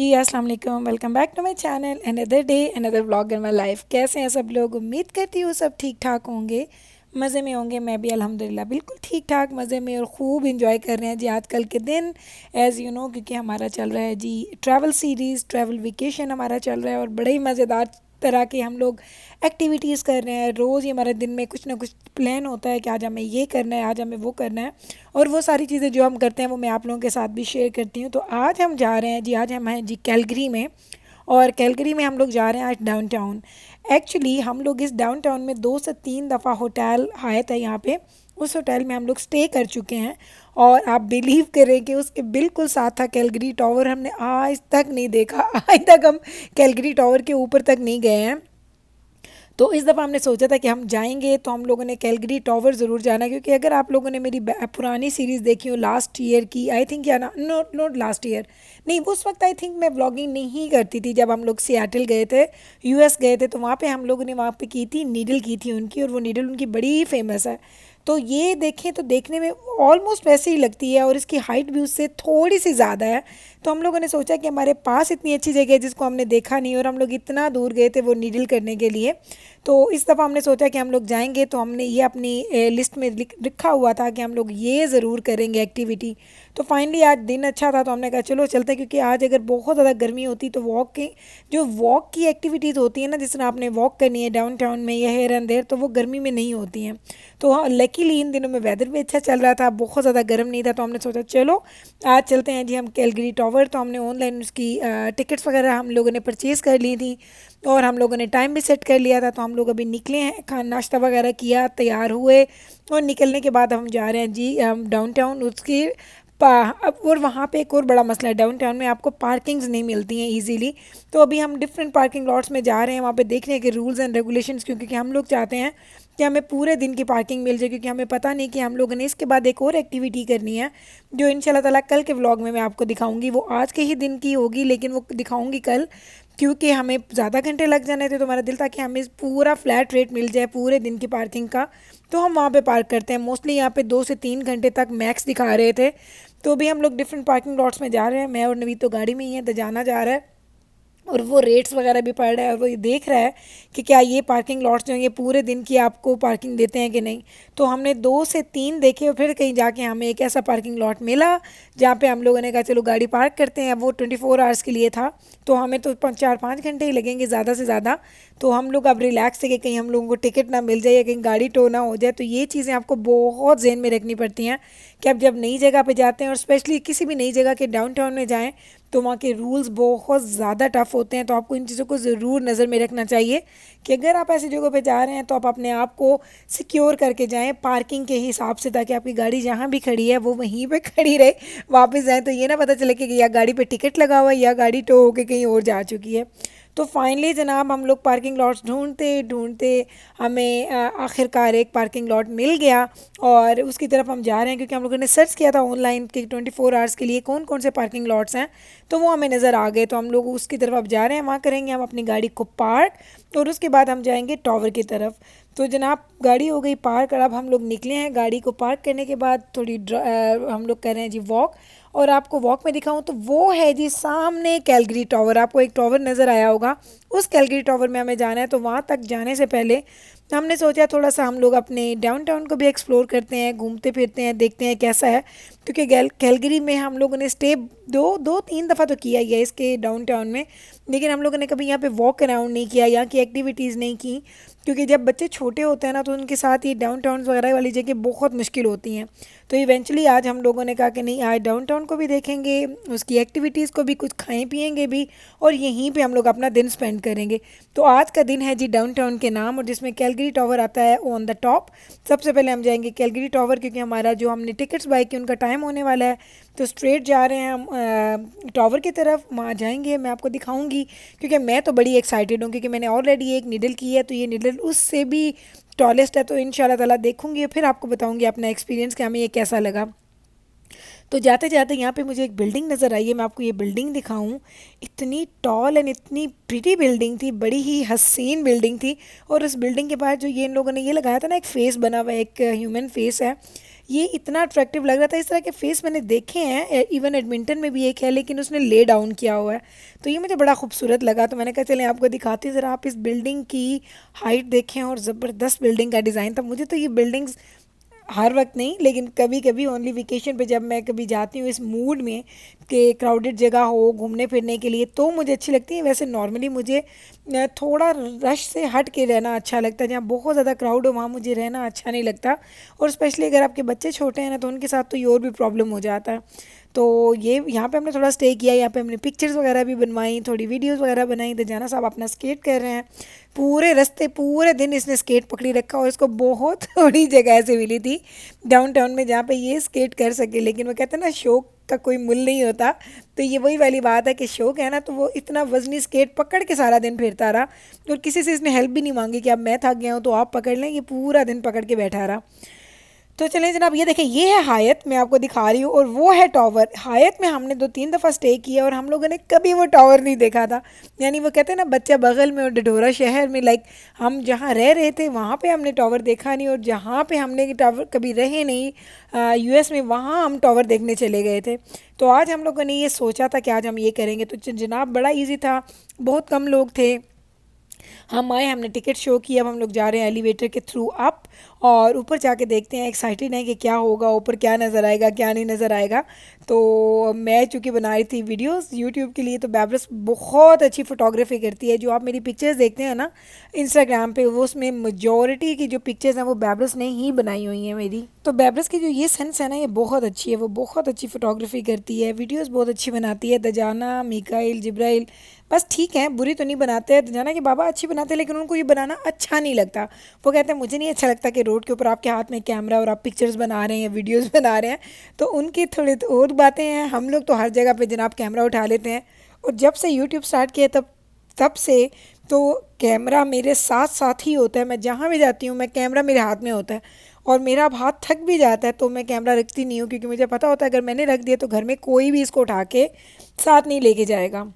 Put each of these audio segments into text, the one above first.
जी अस्सलाम वालेकुम। Welcome back to my channel. Another day another vlog in my life. कैसे हैं सब लोग? उम्मीद करती हूँ सब ठीक ठाक होंगे, मज़े में होंगे। मैं भी अल्हम्दुलिल्लाह बिल्कुल ठीक ठाक मज़े में और ख़ूब इंजॉय कर रहे हैं जी आजकल के दिन। एज़ यू नो, क्योंकि हमारा चल रहा है जी ट्रैवल सीरीज़, ट्रैवल वेकेशन हमारा चल रहा है और बड़े ही मज़ेदार तरह के हम लोग एक्टिविटीज़ कर रहे हैं। रोज़ ही हमारे दिन में कुछ ना कुछ प्लान होता है कि आज हमें ये करना है, आज हमें वो करना है। और वो सारी चीज़ें जो हम करते हैं वो मैं आप लोगों के साथ भी शेयर करती हूँ। तो आज हम जा रहे हैं जी, आज हम हैं जी कैलगरी में। और कैलगरी में हम लोग जा रहे हैं आज डाउनटाउन। एक्चुअली हम लोग इस डाउनटाउन में 2 से 3 दफ़ा होटल आए थे यहाँ पे। उस होटल में हम लोग स्टे कर चुके हैं और आप बिलीव करें कि उसके बिल्कुल साथ था कैलगरी टावर। हमने आज तक नहीं देखा, आज तक हम कैलगरी टावर के ऊपर तक नहीं गए हैं। तो इस दफ़ा हमने सोचा था कि हम जाएंगे तो हम लोगों ने कैलगरी टावर ज़रूर जाना, क्योंकि अगर आप लोगों ने मेरी पुरानी सीरीज़ देखी हो लास्ट ईयर की, आई थिंक, या ना, नोट लास्ट ईयर नहीं, उस वक्त आई थिंक मैं व्लॉगिंग नहीं करती थी। जब हम लोग सियाटल गए थे, यूएस गए थे, तो वहाँ पे हम लोगों ने वहाँ पे की थी नीडल की थी उनकी, और वो नीडल उनकी बड़ी फेमस है। तो ये देखें तो देखने में ऑलमोस्ट वैसे ही लगती है और इसकी हाइट भी उससे थोड़ी सी ज़्यादा है। तो हम लोगों ने सोचा कि हमारे पास इतनी अच्छी जगह है जिसको हमने देखा नहीं, और हम लोग इतना दूर गए थे वो नीडल करने के लिए। तो इस दफ़ा हमने सोचा कि हम लोग जाएंगे, तो हमने ये अपनी लिस्ट में लिखा हुआ था कि हम लोग ये ज़रूर करेंगे एक्टिविटी। तो फाइनली आज दिन अच्छा था तो हमने कहा चलो चलते हैं, क्योंकि आज अगर बहुत ज़्यादा गर्मी होती तो वॉक की एक्टिविटीज़ होती है ना, जिस तरह आपने वॉक करनी है डाउन टाउन में या हेयर एंड देयर, तो वो गर्मी में नहीं होती हैं। तो हाँ, लकीली इन दिनों में वेदर भी अच्छा चल रहा था, बहुत ज़्यादा गर्म नहीं था, तो हमने सोचा चलो आज चलते हैं जी हम कैलगरी टावर। तो हमने ऑनलाइन उसकी टिकट्स वगैरह हम लोगों ने परचेज़ कर ली थी और हम लोगों ने टाइम भी सेट कर लिया था। तो हम लोग अभी निकले हैं, खाना नाश्ता वगैरह किया, तैयार हुए, और निकलने के बाद हम जा रहे हैं जी डाउन टाउन। उसकी अब और वहाँ पे एक और बड़ा मसला है, डाउन टाउन में आपको पार्किंग्स नहीं मिलती हैं इजीली। तो अभी हम डिफरेंट पार्किंग लॉट्स में जा रहे हैं, वहाँ पे देख रहे हैं कि रूल्स एंड रेगुलेशंस, क्योंकि हम लोग चाहते हैं कि हमें पूरे दिन की पार्किंग मिल जाए, क्योंकि हमें पता नहीं कि हम लोगों ने इसके बाद एक और एक्टिविटी करनी है जो इंशाल्लाह ताला कल के व्लॉग में मैं आपको दिखाऊंगी। वो आज के ही दिन की होगी लेकिन वो दिखाऊंगी कल, क्योंकि हमें ज़्यादा घंटे लग जाने थे। तो हमारा दिल था कि हमें पूरा फ्लैट रेट मिल जाए पूरे दिन की पार्किंग का, तो हम वहाँ पे पार्क करते हैं। मोस्टली यहाँ पे 2 से 3 घंटे तक मैक्स दिखा रहे थे। तो अभी हम लोग डिफरेंट पार्किंग लॉट्स में जा रहे हैं, मैं और नवीद तो गाड़ी में ही है, तो जाना जा रहा है। और वो रेट्स वगैरह भी पढ़ रहा है और वो ये देख रहा है कि क्या ये पार्किंग लॉट्स जो हैं ये पूरे दिन की आपको पार्किंग देते हैं कि नहीं। तो हमने 2 से 3 देखे और फिर कहीं जाके हमें एक ऐसा पार्किंग लॉट मिला जहाँ पे हम लोगों ने कहा चलो गाड़ी पार्क करते हैं। अब वो 24 आवर्स के लिए था, तो हमें तो 4-5 घंटे ही लगेंगे ज़्यादा से ज़्यादा। तो हम लोग अब रिलैक्स थे कि कहीं हम लोगों को टिकट ना मिल जाए या कहीं गाड़ी टो ना हो जाए। तो ये चीज़ें आपको बहुत जहन में रखनी पड़ती हैं कि आप जब नई जगह पे जाते हैं, और स्पेशली किसी भी नई जगह के डाउनटाउन में जाएं, तो वहाँ के रूल्स बहुत ज़्यादा टफ होते हैं। तो आपको इन चीज़ों को ज़रूर नज़र में रखना चाहिए कि अगर आप ऐसी जगह पे जा रहे हैं तो आप अपने आप को सिक्योर करके जाएं पार्किंग के हिसाब से, ताकि आपकी गाड़ी जहाँ भी खड़ी है वो वहीं पे खड़ी रहे। वापस जाएं तो ये ना पता चले कि या गाड़ी पे टिकट लगा हुआ है या गाड़ी टो होके कहीं और जा चुकी है। तो फाइनली जनाब हम लोग पार्किंग लॉट्स ढूंढते ढूंढते हमें आखिरकार एक पार्किंग लॉट मिल गया, और उसकी तरफ हम जा रहे हैं, क्योंकि हम लोगों ने सर्च किया था ऑनलाइन कि 24 आवर्स के लिए कौन कौन से पार्किंग लॉट्स हैं। तो वो हमें नज़र आ गए, तो हम लोग उसकी तरफ अब जा रहे हैं। वहाँ करेंगे हम अपनी गाड़ी को पार्क, और उसके बाद हम जाएंगे टावर की तरफ। तो जनाब गाड़ी हो गई पार्क, और अब हम लोग निकले हैं। गाड़ी को पार्क करने के बाद थोड़ी हम लोग कर रहे हैं जी वॉक। और आपको वॉक में दिखाऊं तो वो है जी सामने कैलगरी टावर। आपको एक टावर नज़र आया होगा, उस कैलगरी टावर में हमें जाना है। तो वहाँ तक जाने से पहले हमने सोचा थोड़ा सा हम लोग अपने डाउनटाउन को भी एक्सप्लोर करते हैं, घूमते फिरते हैं, देखते हैं कैसा है। क्योंकि कैलगरी में हम लोगों ने स्टे दो तीन दफ़ा तो किया ही है इसके डाउनटाउन में, लेकिन हम लोगों ने कभी यहाँ पे वॉक अराउंड नहीं किया, यहाँ की एक्टिविटीज़ नहीं की। क्योंकि जब बच्चे छोटे होते हैं ना, तो उनके साथ ये डाउनटाउन वगैरह वाली जगह बहुत मुश्किल होती हैं। तो इवेंचुअली आज हम लोगों ने कहा कि नहीं, आज डाउनटाउन को भी देखेंगे, उसकी एक्टिविटीज़ को भी, कुछ खाएं पिएंगे भी, और यहीं पे हम लोग अपना दिन स्पेंड करेंगे। तो आज का दिन है जी डाउनटाउन के नाम, और जिसमें कैलगरी टावर आता है ऑन द टॉप। सबसे पहले हम जाएंगे कैलगरी टावर, क्योंकि हमारा जो हमने टिकट्स बाई की उनका टाइम होने वाला है। तो स्ट्रेट जा रहे हैं हम टावर की तरफ, वहाँ जाएंगे, मैं आपको दिखाऊंगी। क्योंकि मैं तो बड़ी एक्साइटेड हूँ, क्योंकि मैंने ऑलरेडी एक निडल की है, तो ये निडल उससे भी टॉलेस्ट है। तो इंशाल्लाह ताला देखूंगी, फिर आपको बताऊंगी अपना एक्सपीरियंस कि हमें ये कैसा लगा। तो जाते जाते यहाँ पे मुझे एक बिल्डिंग नज़र आई है, मैं आपको ये बिल्डिंग दिखाऊं। इतनी टॉल एंड इतनी प्रिटी बिल्डिंग थी, बड़ी ही हसीन बिल्डिंग थी। और उस बिल्डिंग के बाहर जो ये इन लोगों ने ये लगाया था ना, एक फ़ेस बना हुआ है, एक ह्यूमन फेस है। ये इतना अट्रैक्टिव लग रहा था। इस तरह के फेस मैंने देखे हैं, इवन एडमिंटन में भी एक है लेकिन उसने ले डाउन किया हुआ है। तो ये मुझे बड़ा खूबसूरत लगा, तो मैंने कहा चलें आपको दिखाती हूँ ज़रा। आप इस बिल्डिंग की हाइट देखें और ज़बरदस्त बिल्डिंग का डिज़ाइन था। मुझे तो ये बिल्डिंग्स हर वक्त नहीं लेकिन कभी कभी ओनली वेकेशन पे जब मैं कभी जाती हूँ इस मूड में कि क्राउडेड जगह हो घूमने फिरने के लिए, तो मुझे अच्छी लगती है। वैसे नॉर्मली मुझे थोड़ा रश से हट के रहना अच्छा लगता है। जहाँ बहुत ज़्यादा क्राउड हो वहाँ मुझे रहना अच्छा नहीं लगता, और स्पेशली अगर आपके बच्चे छोटे हैं ना तो उनके साथ तो ये और भी प्रॉब्लम हो जाता है। तो ये यहाँ पे हमने थोड़ा स्टे किया, यहाँ पे हमने पिक्चर्स वगैरह भी बनवाई, थोड़ी वीडियोस वगैरह बनाई। तो जाना साहब अपना स्केट कर रहे हैं पूरे रास्ते, पूरे दिन इसने स्केट पकड़ी रखा, और इसको बहुत थोड़ी जगह ऐसे मिली थी डाउनटाउन में जहाँ पे ये स्केट कर सके। लेकिन वो कहते हैं ना शौक का कोई मूल्य नहीं होता, तो ये वही वाली बात है कि शौक है ना, तो वो इतना वजनी स्केट पकड़ के सारा दिन फिरता रहा, और किसी से इसने हेल्प भी नहीं मांगी कि अब मैं थक गया हूँ तो आप पकड़ लें। ये पूरा दिन पकड़ के बैठा रहा। तो चलें जनाब, ये देखें, ये है हायत, मैं आपको दिखा रही हूँ, और वो है टावर। हायत में हमने 2-3 दफ़ा स्टे किया और हम लोगों ने कभी वो टावर नहीं देखा था। यानी वो कहते हैं ना बच्चा बगल में और डढोरा शहर में, लाइक हम जहाँ रह रहे थे वहाँ पे हमने टावर देखा नहीं, और जहाँ पे हमने टावर कभी रहे नहीं यूएस में, वहाँ हम टावर देखने चले गए थे। तो आज हम लोगों ने ये सोचा था कि आज हम ये करेंगे। तो जनाब बड़ा ईजी था, बहुत कम लोग थे, हम आए, हमने टिकट शो किया। अब हम लोग जा रहे हैं एलिवेटर के थ्रू अप, और ऊपर जाके देखते हैं। एक्साइटेड हैं कि क्या होगा ऊपर, क्या नज़र आएगा क्या नहीं नज़र आएगा। तो मैं चूँकि बना रही थी वीडियोस यूट्यूब के लिए, तो बेब्रस बहुत अच्छी फ़ोटोग्राफी करती है। जो आप मेरी पिक्चर्स देखते हैं ना इंस्टाग्राम पे, वो उसमें मेजॉरिटी की जो पिक्चर्स हैं वो बेब्रस ने ही बनाई हुई हैं मेरी। तो बेब्रस की जो ये सेंस है ना, ये बहुत अच्छी है। वो बहुत अच्छी फ़ोटोग्राफी करती है, वीडियोस बहुत अच्छी बनाती है। दजाना, मिकाइल, जिब्राइल बस ठीक है, बुरी तो नहीं बनाते हैं। दजाना के बाबा अच्छी बनाते हैं, लेकिन उनको ये बनाना अच्छा नहीं लगता। वो कहते हैं मुझे नहीं अच्छा लगता कि रोड के ऊपर आपके हाथ में कैमरा और आप पिक्चर्स बना रहे हैं, वीडियोस बना रहे हैं। तो उनकी थोड़ी तो और बातें हैं। हम लोग तो हर जगह पे जनाब कैमरा उठा लेते हैं, और जब से यूट्यूब स्टार्ट किया तब तब से तो कैमरा मेरे साथ साथ ही होता है। मैं जहाँ भी जाती हूँ मैं कैमरा मेरे हाथ में होता है, और मेरा अब हाथ थक भी जाता है तो मैं कैमरा रखती नहीं हूँ, क्योंकि मुझे पता होता है अगर मैंने रख दिया तो घर में कोई भी इसको उठा के साथ नहीं लेके जाएगा।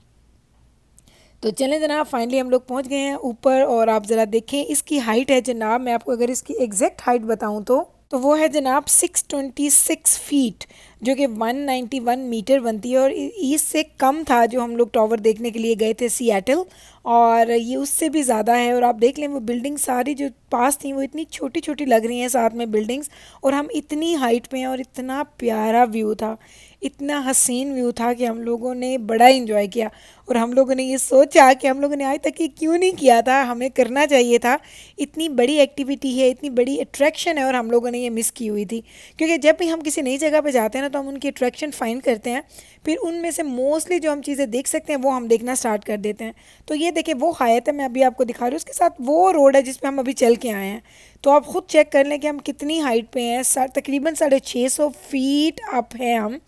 तो चलें जनाब, फाइनली हम लोग पहुंच गए हैं ऊपर, और आप ज़रा देखें इसकी हाइट है जनाब, मैं आपको अगर इसकी एग्जैक्ट हाइट बताऊं तो वो है जनाब 626 फीट, जो कि 191 मीटर बनती है। और इससे कम था जो हम लोग टावर देखने के लिए गए थे सियाटल, और ये उससे भी ज़्यादा है। और आप देख लें वो बिल्डिंग सारी जो पास थी वो इतनी छोटी छोटी लग रही हैं साथ में बिल्डिंग्स, और हम इतनी हाइट पे हैं, और इतना प्यारा व्यू था, इतना हसीन व्यू था कि हम लोगों ने बड़ा इंजॉय किया। और हम लोगों ने ये सोचा कि हम लोगों ने आज तक ये क्यों नहीं किया था, हमें करना चाहिए था। इतनी बड़ी एक्टिविटी है, इतनी बड़ी अट्रैक्शन है, और हम लोगों ने ये मिस की हुई थी। क्योंकि जब भी हम किसी नई जगह पे जाते हैं ना तो हम उनकी अट्रैक्शन फाइंड करते हैं, फिर उनमें से मोस्टली जो हम चीज़ें देख सकते हैं वो हम देखना स्टार्ट कर देते हैं। तो ये देखें वो हायत है, मैं अभी आपको दिखा रही हूँ, उसके साथ वो रोड है जिस पे हम अभी चल के आए हैं। तो आप खुद चेक कर लें कि हम कितनी हाइट पे हैं। तकरीबन 650 फीट अप है हम।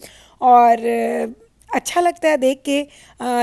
और अच्छा लगता है देख के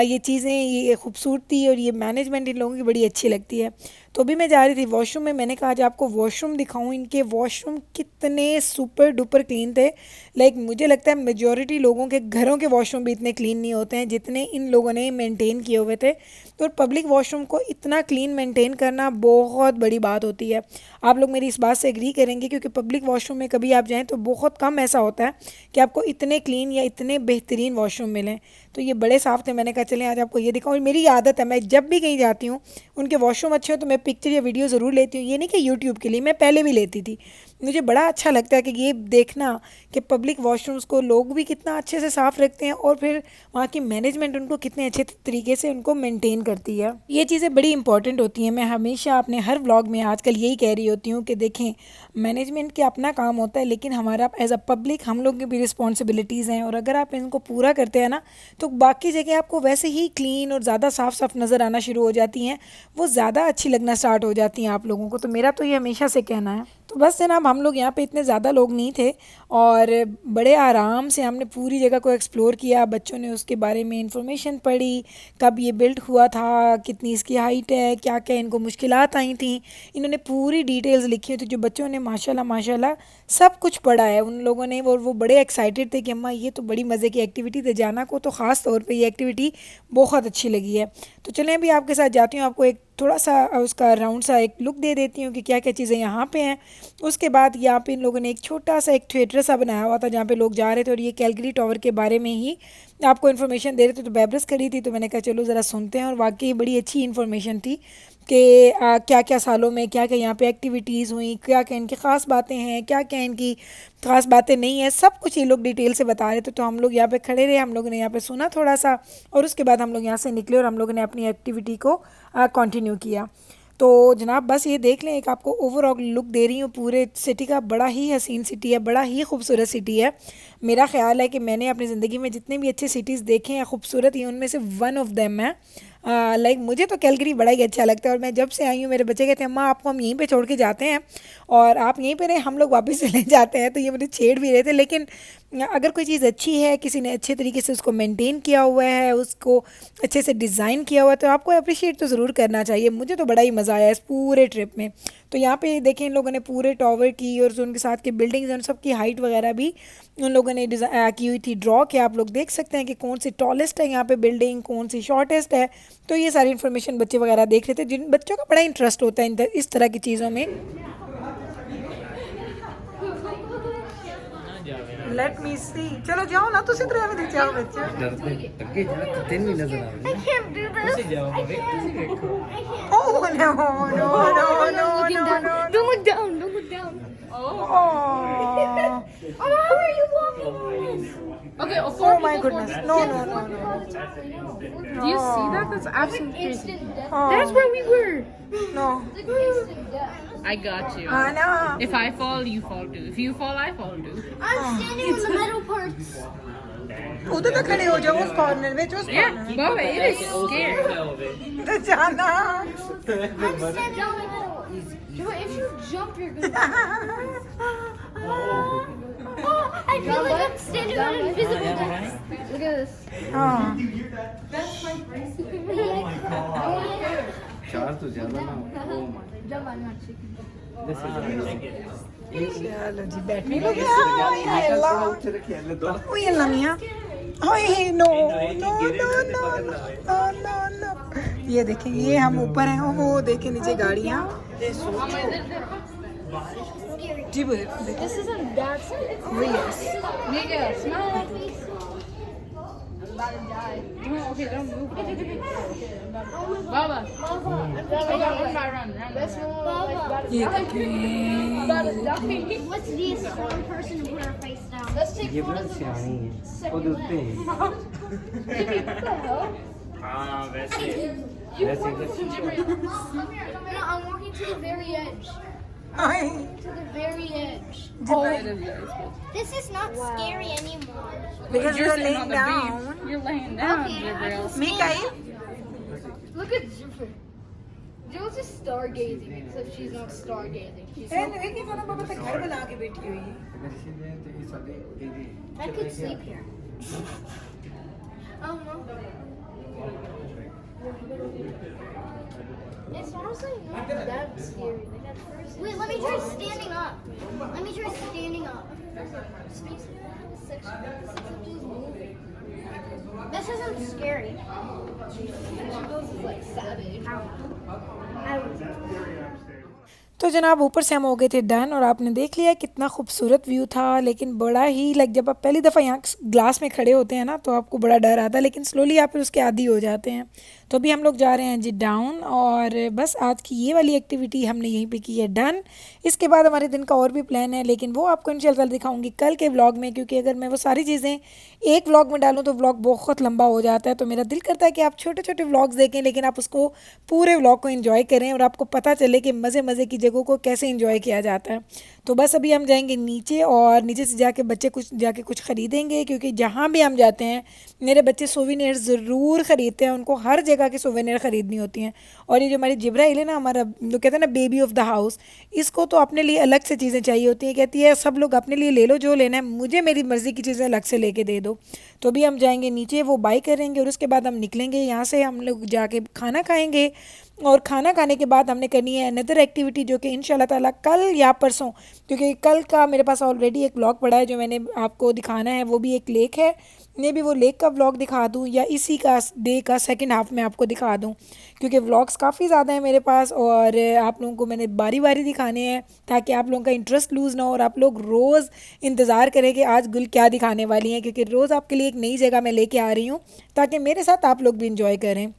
ये चीज़ें, ये खूबसूरती और ये मैनेजमेंट इन लोगों की बड़ी अच्छी लगती है। तो अभी मैं जा रही थी वॉशरूम में, मैंने कहा आज आपको वॉशरूम दिखाऊं। इनके वॉशरूम कितने सुपर डुपर क्लीन थे। लाइक मुझे लगता है मेजॉरिटी लोगों के घरों के वॉशरूम भी इतने क्लीन नहीं होते हैं जितने इन लोगों ने मेंटेन किए हुए थे। तो पब्लिक वॉशरूम को इतना क्लीन मेंटेन करना बहुत बड़ी बात होती है। आप लोग मेरी इस बात से एग्री करेंगे, क्योंकि पब्लिक वॉशरूम में कभी आप जाएँ तो बहुत कम ऐसा होता है कि आपको इतने क्लीन या इतने बेहतरीन वॉशरूम मिलें। तो ये बड़े साफ़ थे। मैंने कहा चलें आज आपको ये दिखाऊं। और मेरी आदत है, मैं जब भी कहीं जाती हूँ उनके वॉशरूम अच्छे हो तो मैं पिक्चर या वीडियो ज़रूर लेती हूँ। ये नहीं कि यूट्यूब के लिए, मैं पहले भी लेती थी। मुझे बड़ा अच्छा लगता है कि ये देखना कि पब्लिक वॉशरूम्स को लोग भी कितना अच्छे से साफ़ रखते हैं, और फिर वहाँ की मैनेजमेंट उनको कितने अच्छे तरीके से उनको मेंटेन करती है। ये चीज़ें बड़ी इंपॉर्टेंट होती हैं। मैं हमेशा अपने हर व्लॉग में आजकल यही कह रही होती हूँ कि देखें, मैनेजमेंट के अपना काम होता है, लेकिन हमारा एज अ पब्लिक हम लोग की भी रिस्पॉन्सिबिलिटीज़ हैं, और अगर आप इनको पूरा करते हैं ना तो बाकी जगह आपको वैसे ही क्लीन और ज़्यादा साफ़ साफ़ नज़र आना शुरू हो जाती हैं, वो ज़्यादा अच्छी लगना स्टार्ट हो जाती हैं आप लोगों को। तो मेरा तो ये हमेशा से कहना है। तो बस जनाब, हम लोग यहाँ पे इतने ज़्यादा लोग नहीं थे, और बड़े आराम से हमने पूरी जगह को एक्सप्लोर किया। बच्चों ने उसके बारे में इंफॉर्मेशन पढ़ी, कब ये बिल्ड हुआ था, कितनी इसकी हाइट है, क्या क्या इनको मुश्किलात आई थी, इन्होंने पूरी डिटेल्स लिखी हुई थी। जो बच्चों ने माशाल्लाह माशाल्लाह सब कुछ पढ़ा है उन लोगों ने, और वो बड़े एक्साइटेड थे कि अम्मा ये तो बड़ी मज़े की एक्टिविटी थी। जाना को तो ख़ास तौर पे ये एक्टिविटी बहुत अच्छी लगी है। तो चलें अभी आपके साथ जाती हूँ, आपको एक थोड़ा सा उसका राउंड सा एक लुक दे देती हूँ कि क्या क्या चीज़ें यहाँ पे हैं। उसके बाद यहाँ पे इन लोगों ने एक छोटा सा एक थिएटर सा बनाया हुआ था जहाँ पे लोग जा रहे थे, और ये कैलगरी टावर के बारे में ही आपको इन्फॉर्मेशन दे रहे थे। तो बेब्रस करी थी, तो मैंने कहा चलो ज़रा सुनते हैं, और वाकई बड़ी अच्छी इन्फॉर्मेशन थी कि क्या क्या सालों में क्या क्या यहाँ पे एक्टिविटीज़ हुई, क्या क्या इनकी ख़ास बातें हैं, क्या क्या इनकी ख़ास बातें नहीं है, सब कुछ ये लोग डिटेल से बता रहे थे। तो हम लोग यहाँ पे खड़े रहे, हम लोगों ने यहाँ पे सुना थोड़ा सा, और उसके बाद हम लोग यहाँ से निकले और हम लोगों ने अपनी एक्टिविटी को कंटिन्यू किया। तो जनाब बस ये देख लें, एक आपको ओवरऑल लुक दे रही हूँ पूरे सिटी का। बड़ा ही हसीन सिटी है, बड़ा ही खूबसूरत सिटी है। मेरा ख्याल है कि मैंने अपनी ज़िंदगी में जितने भी अच्छे सिटीज़ देखे हैं खूबसूरत, ये उनमें से वन ऑफ देम है। लाइक मुझे तो कैलगरी बड़ा ही अच्छा लगता है, और मैं जब से आई हूँ मेरे बच्चे कहते हैं अम्मा आपको हम यहीं पे छोड़ के जाते हैं और आप यहीं पे रहे, हम लोग वापस चले जाते हैं। तो ये मुझे छेड़ भी रहे थे, लेकिन अगर कोई चीज़ अच्छी है, किसी ने अच्छे तरीके से उसको मेंटेन किया हुआ है, उसको अच्छे से डिज़ाइन किया हुआ है, तो आपको अप्रिशिएट तो ज़रूर करना चाहिए। मुझे तो बड़ा ही मज़ा आया इस पूरे ट्रिप में। तो यहाँ पे देखें, इन लोगों ने पूरे टावर की और जो उनके साथ के बिल्डिंग्स हैं उन सब की हाइट वगैरह भी उन लोगों ने की हुई थी ड्रॉ, कि आप लोग देख सकते हैं कि कौन सी टॉलेस्ट है यहाँ पे बिल्डिंग, कौन सी शॉर्टेस्ट है। तो ये सारी इन्फॉर्मेशन बच्चे वगैरह देख रहे थे, जिन बच्चों का बड़ा इंटरेस्ट होता है इस तरह की चीज़ों में। लेट मी सी, चलो जाओ ना, तुम इधर आवे, जाओ बच्चे। ਅੱਗੇ ਜਾ ਤੈਨੂੰ ਹੀ ਨਜ਼ਰ ਆਵੇ I can't do this. ਤੁਸੀਂ ਜਾਓ I ਅੱਗੇ can't. ਤੁਸੀਂ ਦੇਖੋ Oh no no no no Looking no down. no. Don't look down. Don't look down. Oh. Oh, how are you walking on this? Okay, oh, Oh my goodness. No no no no. Do you see that? That's absolutely crazy. Instant death. Oh. That's where we were. No. It's like instant death. I got you. Anna. If I fall, you fall too. If you fall, I fall too. I'm standing on the metal parts. उधर तक खड़े हो जाओ, उस corner में, उस Yeah, corner Baba, it is scary. में तो जाना। I'm standing on the metal. Joy, if you jump, you're gonna. Oh, I feel like I'm standing on invisible desk. Look at this. हाँ। ਚਾਰ ਤੋਂ ਜ਼ਿਆਦਾ ਨਾ ਉਹ Jump, I'm not shaking. चलो जी बैठने लगे। हाय अल्लाह, ਉੱਥੇ ਰੱਖਿਆ ਲੈ ਦੋ ओए अल्लाह मियां, हाय no no no no no no no. ये देखें, ये हम ऊपर हैं, वो देखें नीचे गाड़ियाँ। जी बोले देखें। This isn't that scary. Oh yes. Nigga, smile. I'm about to die. Oh, okay, don't move. Oh my Baba, God. I got run by run. That's Baba. ये देखें। What's this? One person to put our face down. Let's take ਇਹ ਬੜਾ photos of us. ਸਿਆਣੀ ਹੈ ਉਹਦੇ ਉੱਤੇ What the hell? ਹਾਂ ਵੈਸੇ No, I'm walking to the very edge. Hi. To the very edge. Oh, it is very scary. This is not scary anymore. Because you're sitting laying on the down। beach. You're laying down, Okay, I Gabriel. can Mikael। Look at Jupiter. Jill's just stargazing, except she's not stargazing. She's एक ही बार बाबा तक घर बना के बैठी हुई है। ਇਹ ਸਾਡੇ ਇਹਦੀ I could sleep here. No. It's honestly not that scary. Like at first. Wait, let me try standing up. Let me try standing up. Space Six is moving. This isn't scary. This is like savage. तो जनाब ऊपर से हम हो गए थे done, और आपने देख लिया कितना खूबसूरत व्यू था। लेकिन बड़ा ही लाइक जब आप पहली दफ़ा यहाँ ग्लास में खड़े होते हैं ना, तो आपको बड़ा डर आता है, लेकिन स्लोली आप फिर उसके आदी हो जाते हैं। तो अभी हम लोग जा रहे हैं जी डाउन, और बस आज की ये वाली एक्टिविटी हमने यहीं पे की है डन। इसके बाद हमारे दिन का और भी प्लान है, लेकिन वो आपको इंशाल्लाह दिखाऊंगी कल के व्लॉग में, क्योंकि अगर मैं वो सारी चीज़ें एक व्लॉग में डालूँ तो व्लॉग बहुत लंबा हो जाता है। तो मेरा दिल करता है कि आप छोटे छोटे व्लॉग्स देखें, लेकिन आप उसको पूरे व्लॉग को एंजॉय करें और आपको पता चले कि मज़े मज़े की जगहों को कैसे एंजॉय किया जाता है। तो बस अभी हम जाएंगे नीचे, और नीचे से जाके बच्चे कुछ ख़रीदेंगे, क्योंकि जहाँ भी हम जाते हैं मेरे बच्चे सोवेनियर ज़रूर ख़रीदते हैं, उनको हर जगह के सोवेनियर ख़रीदनी होती हैं। और ये जो हमारी जिब्राइल है ना, हमारा जो कहते हैं ना बेबी ऑफ द हाउस, इसको तो अपने लिए अलग से चीज़ें चाहिए होती हैं। कहती है सब लोग अपने लिए ले लो जो लेना है, मुझे मेरी मर्ज़ी की चीज़ें अलग से लेके दे दो। तो अभी हम जाएंगे नीचे, वो बाय करेंगे, और उसके बाद हम निकलेंगे यहाँ से। हम लोग जाके खाना खाएंगे, और खाना खाने के बाद हमने करनी है अनदर एक्टिविटी, जो कि इंशाल्लाह ताला कल या परसों, क्योंकि कल का मेरे पास ऑलरेडी एक व्लॉग पड़ा है जो मैंने आपको दिखाना है, वो भी एक लेक है, मैं भी वो लेक का व्लॉग दिखा दूँ या इसी का डे का सेकंड हाफ में आपको दिखा दूँ, क्योंकि व्लॉग्स काफ़ी ज़्यादा हैं मेरे पास और आप लोगों को मैंने बारी बारी दिखाने हैं ताकि आप लोगों का इंटरेस्ट लूज़ ना हो और आप लोग रोज़ इंतज़ार करें कि आज गुल क्या दिखाने वाली हैं, क्योंकि रोज़ आपके लिए एक नई जगह मैं लेके आ रही हूँ ताकि मेरे साथ आप लोग भी इंजॉय करें।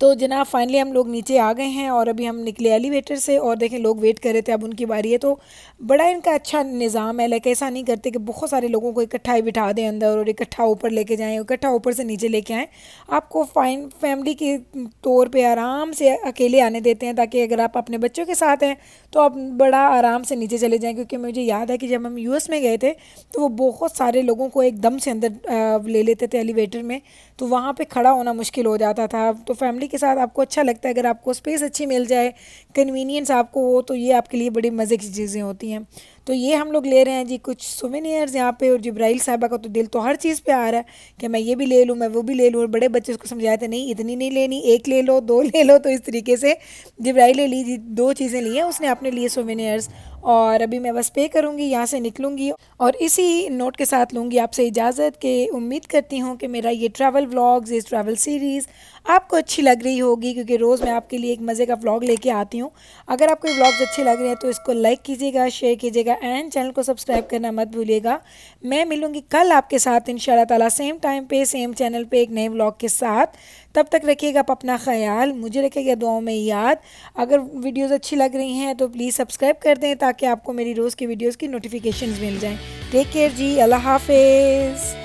तो जनाब फाइनली हम लोग नीचे आ गए हैं और अभी हम निकले एलिवेटर से और देखें लोग वेट कर रहे थे, अब उनकी बारी है। तो बड़ा इनका अच्छा निज़ाम है, लाइक ऐसा नहीं करते कि बहुत सारे लोगों को इकट्ठा ही बिठा दें अंदर और इकट्ठा ऊपर लेके जाएं, इकट्ठा ऊपर से नीचे लेके आएँ। आपको फाइन फैमिली के तौर पे आराम से अकेले आने देते हैं ताकि अगर आप अपने बच्चों के साथ हैं तो आप बड़ा आराम से नीचे चले जाएँ, क्योंकि मुझे याद है कि जब हम यूएस में गए थे तो वो बहुत सारे लोगों को एकदम से अंदर ले लेते थे एलिवेटर में, तो वहाँ पे खड़ा होना मुश्किल हो जाता था। तो फैमिली के साथ आपको अच्छा लगता है, अगर आपको स्पेस अच्छी मिल जाए, कन्वीनियंस आपको हो, तो ये आपके लिए बड़ी मज़े की चीज़ें होती हैं। तो ये हम लोग ले रहे हैं जी कुछ सोवेनियर्स यहाँ पे, और जिब्राइल साहबा का तो दिल तो हर चीज़ पे आ रहा है कि मैं ये भी ले लूँ, मैं वो भी ले लूँ, और बड़े बच्चे उसको समझाए थे नहीं इतनी नहीं लेनी, एक ले लो, दो ले लो। तो इस तरीके से जिब्राइल ने ली जी, 2 चीज़ें ली हैं उसने अपने लिए सोवेनियर्स। और अभी मैं बस पे करूँगी, यहाँ से निकलूँगी और इसी नोट के साथ लूँगी आपसे इजाज़त कि उम्मीद करती हूँ कि मेरा ये ट्रैवल व्लॉग्स, ये ट्रैवल सीरीज़ आपको अच्छी लग रही होगी, क्योंकि रोज़ मैं आपके लिए एक मज़े का व्लॉग लेके आती हूँ। अगर आपको ये व्लॉग्स अच्छे लग रहे हैं तो इसको लाइक कीजिएगा, शेयर कीजिएगा एंड चैनल को सब्सक्राइब करना मत भूलिएगा। मैं मिलूँगी कल आपके साथ इंशाल्लाह ताला सेम टाइम पे सेम चैनल पे एक नए व्लॉग के साथ। तब तक रखिएगा आप अपना ख्याल, मुझे रखिएगा दुआओं में याद। अगर वीडियोस अच्छी लग रही हैं तो प्लीज़ सब्सक्राइब कर दें ताकि आपको मेरी रोज़ की वीडियोस की नोटिफिकेशंस मिल जाएं। टेक केयर जी, अल्लाह हाफिज़।